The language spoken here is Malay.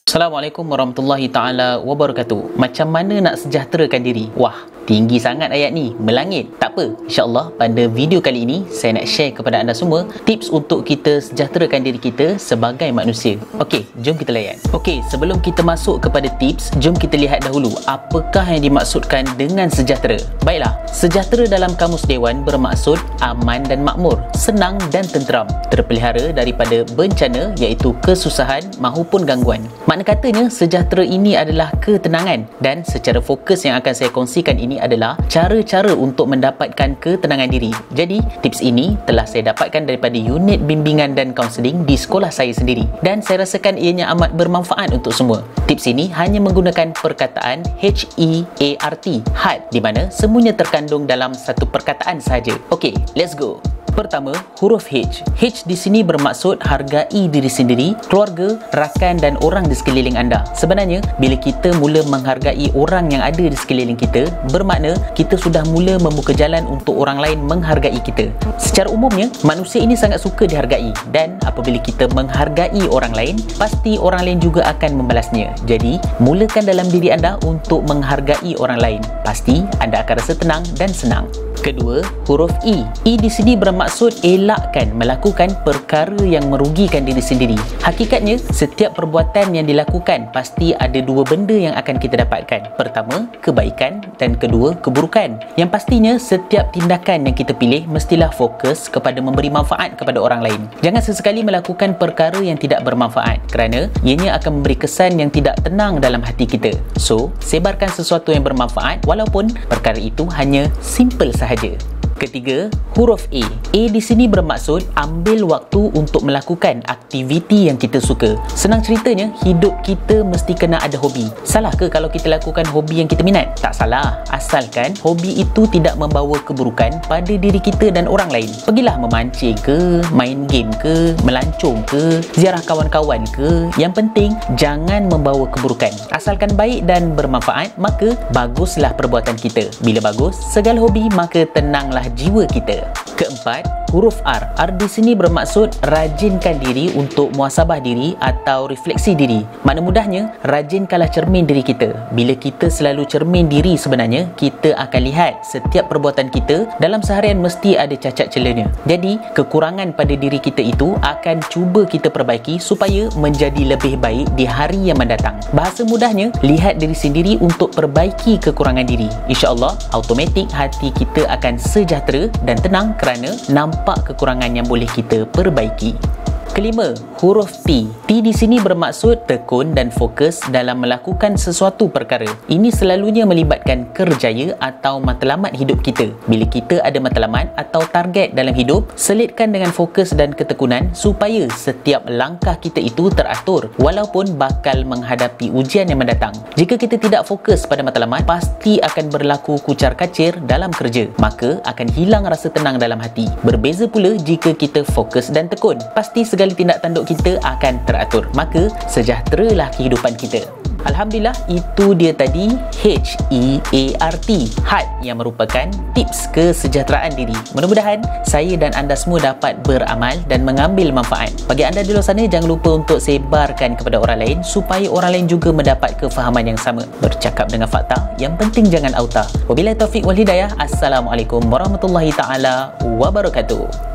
Assalamualaikum warahmatullahi taala wabarakatuh. Macam mana nak sejahterakan diri? Wah, tinggi sangat ayat ni, melangit. Tak apa, insya-Allah pada video kali ini saya nak share kepada anda semua tips untuk kita sejahterakan diri kita sebagai manusia. Okey, jom kita layan. Okey, sebelum kita masuk kepada tips, jom kita lihat dahulu apakah yang dimaksudkan dengan sejahtera. Baiklah, sejahtera dalam Kamus Dewan bermaksud aman dan makmur, senang dan tenteram, terpelihara daripada bencana iaitu kesusahan mahupun gangguan. Makna katanya, sejahtera ini adalah ketenangan, dan secara fokus yang akan saya kongsikan ini adalah cara-cara untuk mendapatkan ketenangan diri. Jadi, tips ini telah saya dapatkan daripada unit bimbingan dan kaunseling di sekolah saya sendiri, dan saya rasakan ianya amat bermanfaat untuk semua. Tips ini hanya menggunakan perkataan HEART, heart, di mana semuanya terkandung dalam satu perkataan sahaja. Okey, let's go. Pertama, huruf H. H di sini bermaksud hargai diri sendiri, keluarga, rakan dan orang di sekeliling anda. Sebenarnya, bila kita mula menghargai orang yang ada di sekeliling kita, bermakna kita sudah mula membuka jalan untuk orang lain menghargai kita. Secara umumnya, manusia ini sangat suka dihargai, dan apabila kita menghargai orang lain, pasti orang lain juga akan membalasnya. Jadi, mulakan dalam diri anda untuk menghargai orang lain. Pasti anda akan rasa tenang dan senang. Kedua, huruf E. E di sini bermaksud elakkan melakukan perkara yang merugikan diri sendiri. Hakikatnya, setiap perbuatan yang dilakukan pasti ada dua benda yang akan kita dapatkan. Pertama, kebaikan, dan kedua, keburukan. Yang pastinya, setiap tindakan yang kita pilih mestilah fokus kepada memberi manfaat kepada orang lain. Jangan sesekali melakukan perkara yang tidak bermanfaat, kerana ianya akan memberi kesan yang tidak tenang dalam hati kita. So, sebarkan sesuatu yang bermanfaat walaupun perkara itu hanya simple sahaja. Ketiga, huruf A. A di sini bermaksud ambil waktu untuk melakukan aktiviti yang kita suka. Senang ceritanya, hidup kita mesti kena ada hobi. Salah ke kalau kita lakukan hobi yang kita minat? Tak salah, asalkan hobi itu tidak membawa keburukan pada diri kita dan orang lain. Pergilah memancing ke, main game ke, melancong ke, ziarah kawan-kawan ke. Yang penting, jangan membawa keburukan. Asalkan baik dan bermanfaat, maka baguslah perbuatan kita. Bila bagus, segala hobi, maka tenanglah jiwa kita. Keempat, huruf R. R di sini bermaksud rajinkan diri untuk muhasabah diri atau refleksi diri. Makna mudahnya, rajinkanlah cermin diri kita. Bila kita selalu cermin diri, sebenarnya kita akan lihat setiap perbuatan kita dalam seharian mesti ada cacat celanya. Jadi, kekurangan pada diri kita itu akan cuba kita perbaiki supaya menjadi lebih baik di hari yang mendatang. Bahasa mudahnya, lihat diri sendiri untuk perbaiki kekurangan diri. InsyaAllah, automatik hati kita akan sejahtera dan tenang kerana nampak kekurangan yang boleh kita perbaiki. Kelima, huruf T. T di sini bermaksud tekun dan fokus dalam melakukan sesuatu perkara. Ini selalunya melibatkan kerjaya atau matlamat hidup kita. Bila kita ada matlamat atau target dalam hidup, selitkan dengan fokus dan ketekunan supaya setiap langkah kita itu teratur walaupun bakal menghadapi ujian yang mendatang. Jika kita tidak fokus pada matlamat, pasti akan berlaku kucar-kacir dalam kerja. Maka akan hilang rasa tenang dalam hati. Berbeza pula jika kita fokus dan tekun. Pasti segala tindak tanduk kita akan teratur. Maka sejahteralah kehidupan kita. Alhamdulillah, itu dia tadi HEART, heart, yang merupakan tips kesejahteraan diri. Mudah-mudahan saya dan anda semua dapat beramal dan mengambil manfaat. Bagi anda di luar sana, jangan lupa untuk sebarkan kepada orang lain supaya orang lain juga mendapat kefahaman yang sama. Bercakap dengan fakta, yang penting jangan auta. Wabillahi taufiq wal hidayah. Assalamualaikum warahmatullahi taala wabarakatuh.